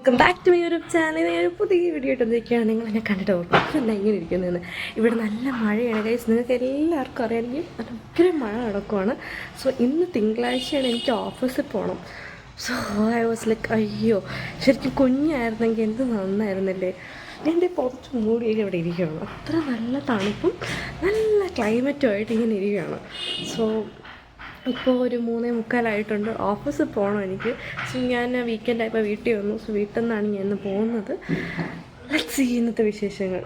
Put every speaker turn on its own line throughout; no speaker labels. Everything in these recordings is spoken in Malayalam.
Welcome back to my YouTube channel. ഞാൻ ഒരു പുതിയ വീഡിയോ ഇട്ടിരിക്കുകയാണ്. നിങ്ങൾ എന്നെ കണ്ടിട്ട് ഓർമ്മ ഇങ്ങനെ ഇരിക്കുന്നതെന്ന്. ഇവിടെ നല്ല മഴയാണ് ഗൈസ്. നിങ്ങൾക്ക് എല്ലാവർക്കും അറിയാമെങ്കിൽ ഭയങ്കര മഴ നടക്കുവാണ്. സോ ഇന്ന് തിങ്കളാഴ്ചയാണ്, എനിക്ക് ഓഫീസിൽ പോകണം. സോ ഐ വാസ് ലൈക്ക് അയ്യോ, ശരിക്കും കുഞ്ഞായിരുന്നെങ്കിൽ എന്ത് നന്നായിരുന്നില്ലേ. എൻ്റെ പുറത്ത് മൂടിയൊക്കെ ഇവിടെ ഇരിക്കുകയാണ്. അത്ര നല്ല തണുപ്പും നല്ല ക്ലൈമറ്റുമായിട്ട് ഇങ്ങനെ ഇരിക്കുകയാണ്. സോ ഇപ്പോൾ ഒരു 3:45 ഓഫീസിൽ പോകണം എനിക്ക്. സോ ഞാൻ വീക്കെൻഡായപ്പോൾ വീട്ടിൽ വന്നു. സോ വീട്ടിൽ നിന്നാണ് ഞാൻ ഇന്ന് പോകുന്നത്. ലെറ്റ്സ് സീ ഇന്നത്തെ വിശേഷങ്ങൾ.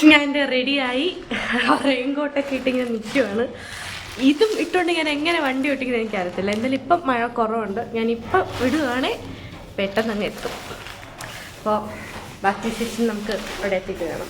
ഞാൻ എൻ്റെ റെഡിയായി റെയിൻകോട്ടൊക്കെ ഇട്ടിങ്ങനെ നിൽക്കുവാണ്. ഇതും ഇട്ടുകൊണ്ട് ഞാൻ എങ്ങനെ വണ്ടി ഓട്ടിക്കുന്നത് എനിക്കറിയത്തില്ല. എന്തായാലും ഇപ്പം മഴ കുറവുണ്ട്. ഞാനിപ്പം വിടുകയാണെങ്കിൽ പെട്ടെന്ന് അങ്ങ് എത്തും. അപ്പോൾ ബാക്കി ശേഷം നമുക്ക് ഇവിടെ എത്തിയിട്ട് വേണം.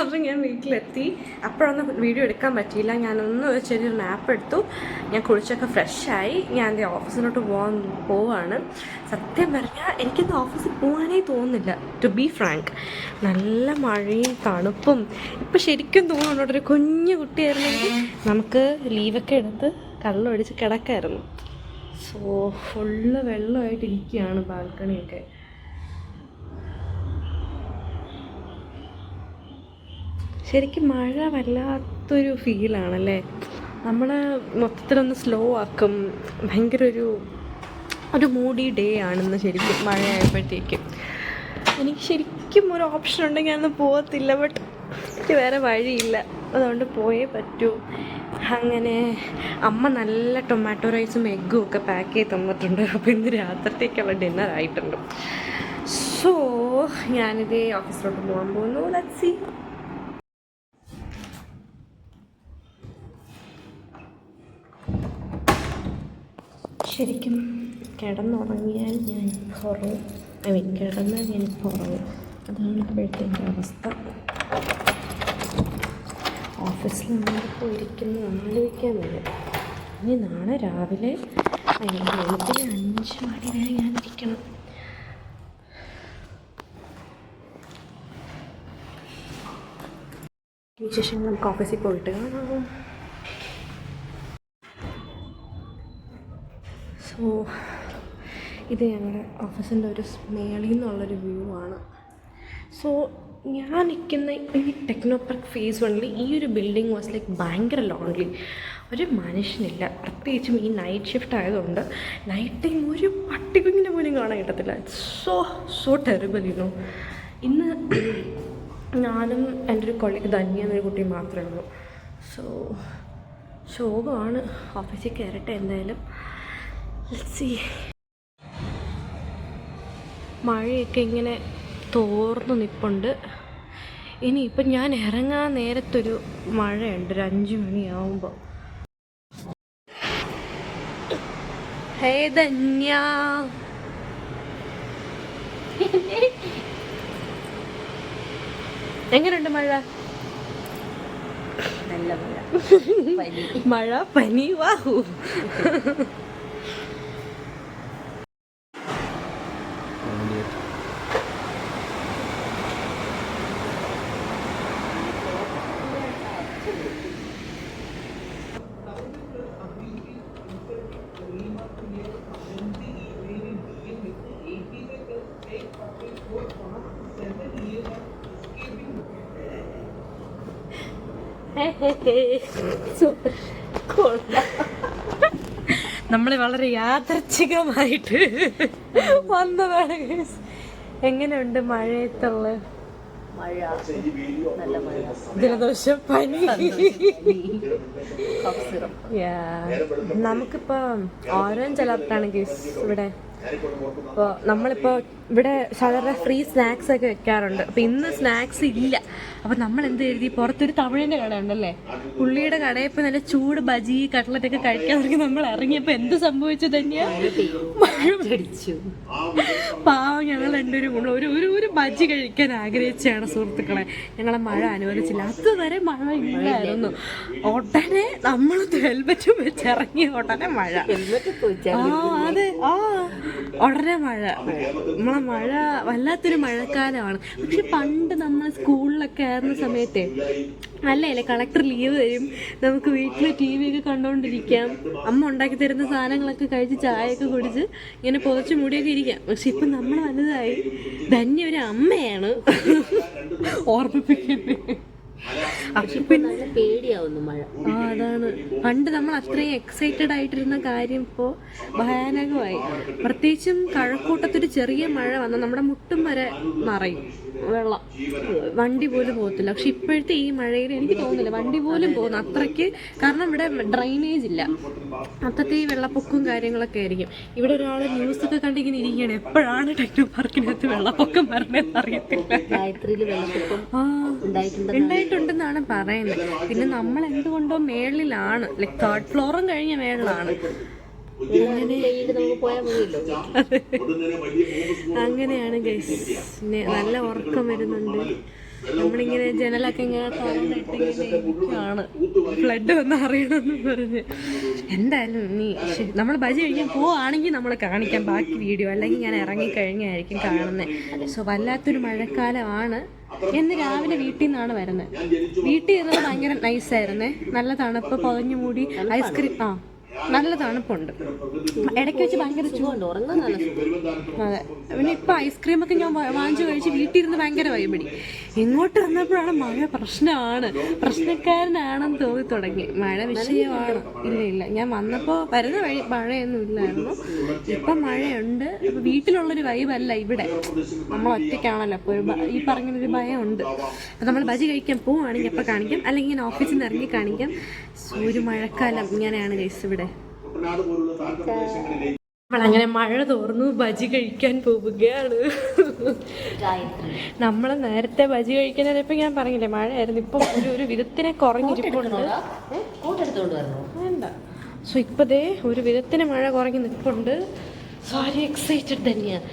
അപ്പം ഞാൻ വീട്ടിലെത്തി. അപ്പോഴൊന്നും വീഡിയോ എടുക്കാൻ പറ്റിയില്ല. ഞാനൊന്ന് ചെറിയൊരു നാപ്പ് എടുത്തു. ഞാൻ കുളിച്ചൊക്കെ ഫ്രഷായി. ഞാൻ എൻ്റെ ഓഫീസിലോട്ട് പോവാണ്. സത്യം പറഞ്ഞാൽ എനിക്കിന്ന് ഓഫീസിൽ പോകാനേ തോന്നുന്നില്ല, ടു ബി ഫ്രാങ്ക്. നല്ല മഴയും തണുപ്പും. ഇപ്പം ശരിക്കും തോന്നുന്നുണ്ട് ഒരു കുഞ്ഞു കുട്ടിയായിരുന്നെങ്കിൽ നമുക്ക് ലീവൊക്കെ എടുത്ത് കള്ളൊടിച്ച് കിടക്കായിരുന്നു. സോ ഫുള്ള് വെള്ളമായിട്ടിരിക്കുകയാണ് ബാൽക്കണിയൊക്കെ. ശരിക്കും മഴ വല്ലാത്തൊരു ഫീലാണല്ലേ. നമ്മൾ മൊത്തത്തിലൊന്ന് സ്ലോ ആക്കും. ഭയങ്കര ഒരു മൂഡി ഡേ ആണെന്ന് ശരിക്കും മഴയായപ്പോഴത്തേക്കും. എനിക്ക് ശരിക്കും ഒരു ഓപ്ഷൻ ഉണ്ടെങ്കിൽ അന്ന് പോകത്തില്ല, ബട്ട് എനിക്ക് വേറെ വഴിയില്ല. അതുകൊണ്ട് പോയേ പറ്റൂ. അങ്ങനെ അമ്മ നല്ല ടൊമാറ്റോ റൈസും എഗ്ഗും ഒക്കെ പാക്ക് ചെയ്ത് തന്നിട്ടുണ്ട്. അപ്പോൾ ഇന്ന് രാത്രിത്തേക്കുള്ള ഡിന്നർ ആയിട്ടുണ്ട്. സോ ഞാനിതേ ഓഫീസിലോട്ട് പോകാൻ പോകുന്നു. Let's see. ശരിക്കും കിടന്നുറങ്ങിയാൽ ഞാൻ ഉറങ്ങും. കിടന്നാൽ ഞാൻ ഉറങ്ങും. അതാണ് ഇപ്പോഴത്തെ എൻ്റെ അവസ്ഥ. ഓഫീസിൽ നമ്മളിപ്പോൾ ഇരിക്കുന്നത് ആലോചിക്കാൻ വരും. ഇനി നാളെ രാവിലെ 5 മണി വരെ ഞാൻ ഇരിക്കണം. വിശേഷം നമുക്ക് ഓഫീസിൽ പോയിട്ട് കാണാം. സോ ഇത് ഞങ്ങളുടെ ഓഫീസിൻ്റെ ഒരു മേളിൽ നിന്നുള്ളൊരു വ്യൂ ആണ്. സോ ഞാൻ നിൽക്കുന്ന ഈ ടെക്നോപാർക്ക് ഫേസ് 1 ഈ ഒരു ബിൽഡിംഗ് വാസ് ലൈക്ക് ഭയങ്കര ലോൺലി. ഒരു മനുഷ്യനില്ല. പ്രത്യേകിച്ചും ഈ നൈറ്റ് ഷിഫ്റ്റ് ആയതുകൊണ്ട് നൈറ്റ് ടൈം ഒരു പട്ടികുഞ്ഞിനെ പോലും കാണാൻ കിട്ടത്തില്ല. So terrible you know. ഇന്ന് ഞാനും എൻ്റെ ഒരു കൊളീഗ് ധന്യ എന്നൊരു കുട്ടി മാത്രമേ ഉള്ളൂ. സോ ശോകമാണ്. ഓഫീസിൽ കയറട്ടെ എന്തായാലും. മഴയൊക്കെ ഇങ്ങനെ തോർന്നു നിൽപ്പുണ്ട്. ഇനിയിപ്പം ഞാൻ ഇറങ്ങാൻ നേരത്തൊരു മഴയുണ്ട്, ഒരു 5 മണിയാവുമ്പോൾ. ഹേ ധന്യ, എങ്ങനെയുണ്ട് മഴ?
നല്ല മഴ.
മഴ പനി വാഹു. നമ്മൾ വളരെ യാദർച്ഛികമായിട്ട് വന്നതാണ് guys. എങ്ങനെയുണ്ട് മഴയത്തുള്ള
മഴ നല്ല മഴ,
ജലദോഷം പനി?
Cough syrup.
നമുക്കിപ്പോ ഓറഞ്ച് അലർട്ടാണ് ഗൈസ് ഇവിടെ. അപ്പോൾ നമ്മളിപ്പോൾ ഇവിടെ സാധാരണ ഫ്രീ സ്നാക്സ് ഒക്കെ വെക്കാറുണ്ട്. അപ്പോൾ ഇന്ന് സ്നാക്സ് ഇല്ല. അപ്പോൾ നമ്മൾ എന്ത് എഴുതി, പുറത്തൊരു തമിഴിൻ്റെ കട ഉണ്ടല്ലേ, പുള്ളിയുടെ കടയിൽ ഇപ്പോൾ നല്ല ചൂട് ബജി കട്ട്ലറ്റൊക്കെ കഴിക്കാൻ തുടങ്ങി. നമ്മൾ ഇറങ്ങിയപ്പോൾ എന്ത് സംഭവിച്ചു തന്നെയാ, മഴ പിടിച്ചു. പാവം ഞങ്ങൾ രണ്ടുപേരും ഒരു ബജി കഴിക്കാൻ ആഗ്രഹിച്ചാണ് സുഹൃത്തുക്കളെ. ഞങ്ങളെ മഴ അനുവദിച്ചില്ല. അതുവരെ മഴ ഇല്ലായിരുന്നു. ഉടനെ നമ്മൾ ഹെൽമെറ്റും വെച്ച് ഇറങ്ങി, ഉടനെ മഴ. അതെ, ഉടനെ മഴ. നമ്മളെ മഴ വല്ലാത്തൊരു മഴക്കാലമാണ്. പക്ഷെ പണ്ട് നമ്മൾ സ്കൂളിലൊക്കെ ആയിരുന്ന സമയത്തെ നല്ലല്ലേ, കളക്ടർ ലീവ് തരും, നമുക്ക് വീട്ടിൽ ടി വി ഒക്കെ കണ്ടുകൊണ്ടിരിക്കാം, അമ്മ ഉണ്ടാക്കി തരുന്ന സാധനങ്ങളൊക്കെ കഴിച്ച് ചായയൊക്കെ കുടിച്ച് ഇങ്ങനെ പുതച്ച് മൂടിയൊക്കെ ഇരിക്കാം. പക്ഷെ ഇപ്പം നമ്മൾ വലുതായി, ധന്യ ഒരു അമ്മയാണ് ഓർമ്മിപ്പിക്കുന്നത്.
നല്ല പേടിയാവുന്നു മഴ.
അതാണ്, പണ്ട് നമ്മൾ അത്രയും എക്സൈറ്റഡ് ആയിട്ടിരുന്ന കാര്യം ഇപ്പോൾ ഭയാനകമായി. പ്രത്യേകിച്ചും കഴക്കൂട്ടത്തൊരു ചെറിയ മഴ വന്നാൽ നമ്മുടെ മുട്ടും വരെ നിറയും വെള്ളം, വണ്ടി പോലും പോകത്തില്ല. പക്ഷെ ഇപ്പോഴത്തെ ഈ മഴയിൽ എനിക്ക് തോന്നുന്നില്ല വണ്ടി പോലും പോകുന്നു അത്രയ്ക്ക്. കാരണം ഇവിടെ ഡ്രൈനേജ് ഇല്ല, അത്രത്തെ ഈ വെള്ളപ്പൊക്കവും കാര്യങ്ങളൊക്കെ ആയിരിക്കും. ഇവിടെ ഒരാൾ ന്യൂസൊക്കെ കണ്ടിങ്ങനെ ഇരിക്കുകയാണ്, എപ്പോഴാണ് ടെക്നോ പാർക്കിനകത്ത് വെള്ളപ്പൊക്കം വരണമെന്ന് അറിയത്തില്ല. ഉണ്ടായിട്ടുണ്ടെന്നാണ് പറയുന്നത്. പിന്നെ നമ്മൾ എന്തുകൊണ്ടോ മേളിലാണ്, ലൈക് 3rd ഫ്ലോറും കഴിഞ്ഞ മേളിലാണ്. അങ്ങനെയാണ് ഗൈസ്. പിന്നെ നല്ല ഉറക്കം വരുന്നുണ്ട്. നമ്മളിങ്ങനെ ജനലൊക്കെ ഇങ്ങനെ തുറന്നിട്ടിങ്ങനെ ഫ്ലഡ് വന്ന് അറിയണമെന്ന് പറഞ്ഞ്. എന്തായാലും നീ നമ്മൾ ബജി കഴിക്കാൻ പോവുകയാണെങ്കിൽ നമ്മൾ കാണിക്കാം ബാക്കി വീഡിയോ, അല്ലെങ്കിൽ ഞാൻ ഇറങ്ങിക്കഴിഞ്ഞായിരിക്കും കാണുന്നത്. സോ വല്ലാത്തൊരു മഴക്കാലമാണ്. ഇന്ന് രാവിലെ വീട്ടിൽ നിന്നാണ് വരുന്നത്. വീട്ടിൽ ഇരുന്നത് ഭയങ്കര നൈസായിരുന്നേ, നല്ല തണുപ്പ്, പൊതഞ്ഞു മൂടി, ഐസ്ക്രീം, നല്ല തണുപ്പുണ്ട്. ഇടയ്ക്ക് വെച്ച് ഭയങ്കര ചൂടുണ്ട്, ഉറങ്ങാൻ നല്ല. അതെ, പിന്നെ ഇപ്പം ഐസ്ക്രീമൊക്കെ ഞാൻ വാങ്ങിച്ചു കഴിച്ച് വീട്ടിൽ ഇരുന്ന് ഭയങ്കര വൈബടി. ഇങ്ങോട്ട് വന്നപ്പോഴാണ് മഴ പ്രശ്നക്കാരനാണെന്ന് തോന്നി തുടങ്ങി. മഴ വിഷയമാണ്. ഇല്ല, ഞാൻ വന്നപ്പോൾ വരുന്ന വഴി മഴയൊന്നും ഇല്ലായിരുന്നു. ഇപ്പം മഴയുണ്ട്. ഇപ്പം വീട്ടിലുള്ളൊരു വൈബല്ല ഇവിടെ, നമ്മൾ ഒറ്റയ്ക്കാണല്ലോ. അപ്പോൾ ഈ പറഞ്ഞൊരു ഭയമുണ്ട്. അപ്പം നമ്മൾ ബജി കഴിക്കാൻ പോവുകയാണെങ്കിൽ എപ്പോൾ കാണിക്കാം, അല്ലെങ്കിൽ ഞാൻ ഓഫീസിൽ നിന്ന് ഇറങ്ങി കാണിക്കാം. ഒരു മഴക്കാലം ഇങ്ങനെയാണ് ഗൈസ് ഇവിടെ. നമ്മളങ്ങനെ മഴ തോർന്നു ബജി കഴിക്കാൻ പോവുകയാണ്. നമ്മൾ നേരത്തെ ബജി കഴിക്കാനായപ്പോൾ ഞാൻ പറഞ്ഞില്ലേ മഴയായിരുന്നു. ഇപ്പം ഒരു വിധത്തിനെ കുറഞ്ഞിരിപ്പുണ്ട്. വേണ്ട. സോ ഇപ്പം ദേ ഒരു വിധത്തിന് മഴ കുറഞ്ഞ് നിൽപ്പുണ്ട്. സോറി, എക്സൈറ്റഡ് തന്നെയാണ്.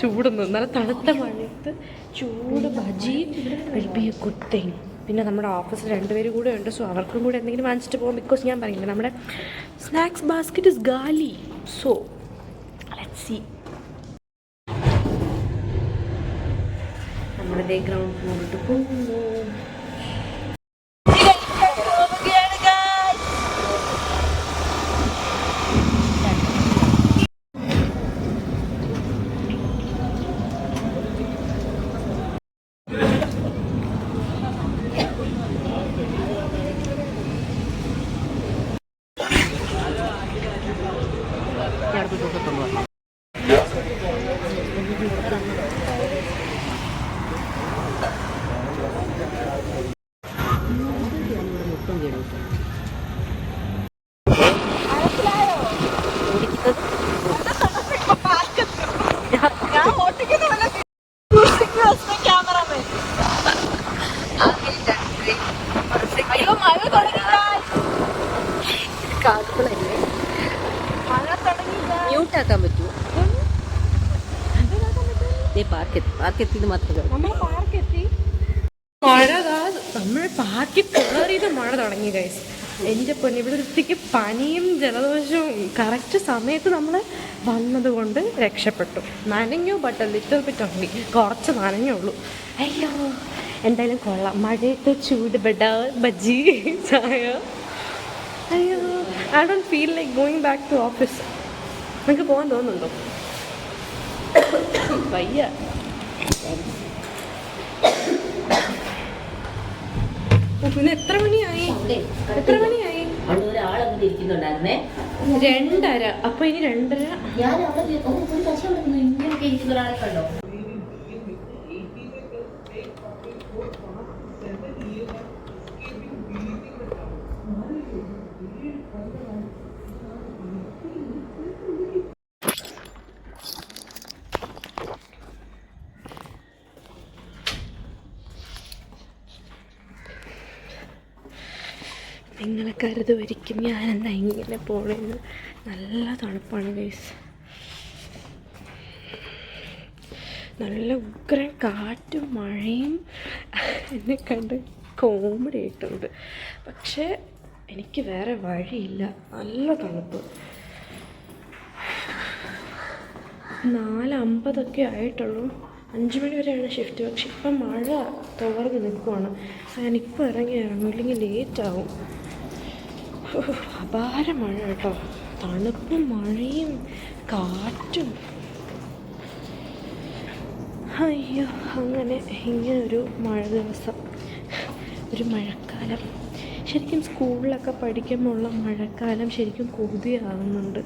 ചൂടൊന്നും നല്ല തണുത്ത മഴയത്ത് ചൂട് bajji will be A good thing. പിന്നെ നമ്മുടെ ഓഫീസിൽ 2 പേര് കൂടെ ഉണ്ട്. സോ അവർക്കും കൂടെ എന്തെങ്കിലും വാങ്ങിച്ചിട്ട് പോകും. ബിക്കോസ് ഞാൻ പറയില്ല, നമ്മുടെ സ്നാക്സ് ബാസ്ക്കറ്റ് ഇസ് ഗാലി. So let's see. നമ്മുടെ ഗ്രൗണ്ട് ഫ്ലോറിട്ട് പോകുന്നു. മ്യൂട്ടാക്കാൻ പറ്റുമോ? പാർക്കെത്തി മാത്രമേ മഴ. നമ്മൾ പാർക്കിൽ കയറിയത് മഴ തുടങ്ങി ഗൈസ്. എൻ്റെ പൊന്നെ, ഇവിടെ വൃത്തിക്ക് പനിയും ജലദോഷവും കറക്റ്റ് സമയത്ത് നമ്മൾ വന്നതുകൊണ്ട് രക്ഷപ്പെട്ടു. നനഞ്ഞു, ബട്ട് ലിറ്റിൽ ബിറ്റ് ഓൺലി, കുറച്ച് നനഞ്ഞുള്ളൂ. അയ്യോ, എന്തായാലും കൊള്ളാം. മഴയത്ത് ചൂട് ബജി ചായ. അയ്യോ, I don't feel like going back to office. നിങ്ങൾക്ക് പോകാൻ തോന്നുന്നുണ്ടോ? വയ്യ. പിന്നെ എത്ര മണിയായി?
അവിടെ ഒരാളങ്ങനെ ഇരിക്കുന്നുണ്ടായിരുന്നേ.
2:30. അപ്പൊ ഇനി 2:30.
ഞാൻ അവിടെ ഒരു കശം ഇങ്ങനെയൊക്കെ ഇരിക്കുന്ന ഒരാളെ കണ്ടോ?
നിങ്ങളെ കരുതുമായിരിക്കും ഞാനെന്താ ഇങ്ങനെ പോണെന്ന്. നല്ല തണുപ്പാണ് ഗൈസ്. നല്ല ഉഗ്രൻ കാറ്റും മഴയും എന്നെ കണ്ട് കോമഡി ആയിട്ടുണ്ട്. പക്ഷേ എനിക്ക് വേറെ വഴിയില്ല. നല്ല തണുപ്പ്. 4:50 ആയിട്ടുള്ളൂ. 5 മണി വരെയാണ് ഷിഫ്റ്റ്. പക്ഷെ ഇപ്പം മഴ തോർന്ന് നിൽക്കുവാണ്. സോ ഞാനിപ്പോൾ ഇറങ്ങും, ഇല്ലെങ്കിൽ ലേറ്റാവും. അപാര മഴ കേട്ടോ. തണുപ്പും മഴയും കാറ്റും. അയ്യോ, അങ്ങനെ ഇങ്ങനൊരു മഴ ദിവസം, ഒരു മഴക്കാലം. ശരിക്കും സ്കൂളിലൊക്കെ പഠിക്കുമ്പോൾ ഉള്ള മഴക്കാലം ശരിക്കും കൊതിയാകുന്നുണ്ട്.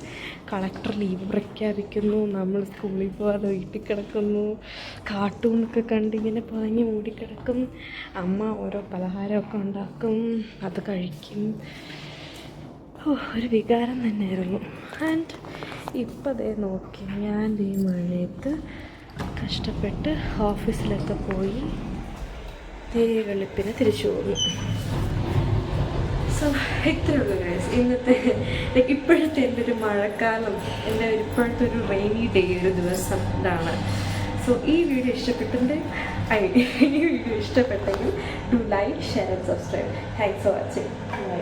കളക്ടർ ലീവ് പ്രഖ്യാപിക്കുന്നു, നമ്മൾ സ്കൂളിൽ പോകാതെ വീട്ടിൽ കിടക്കുന്നു, കാർട്ടൂണൊക്കെ കണ്ടിങ്ങനെ പുതങ്ങി മൂടിക്കിടക്കും. അമ്മ ഓരോ പലഹാരമൊക്കെ ഉണ്ടാക്കും, അത് കഴിക്കും. ഒരു വികാരം തന്നെയായിരുന്നു. ആൻഡ് ഇപ്പോൾ ദേ നോക്കി, ഞാൻ ഈ മഴയത്ത് കഷ്ടപ്പെട്ട് ഓഫീസിലൊക്കെ പോയി വെളുപ്പിനെ തിരിച്ചു പോകുന്നു. സോ ഇത്രയേ ഉള്ളൂ ഗൈസ് ഇന്നത്തെ ഇപ്പോഴത്തെ എൻ്റെ ഒരു മഴക്കാലം, എൻ്റെ ഇപ്പോഴത്തെ ഒരു റെയിനി ഡേ, ഒരു ദിവസം ഇതാണ്. സോ ഈ വീഡിയോ ഇഷ്ടപ്പെട്ടെങ്കിൽ do like, share and subscribe. Thanks for watching. By.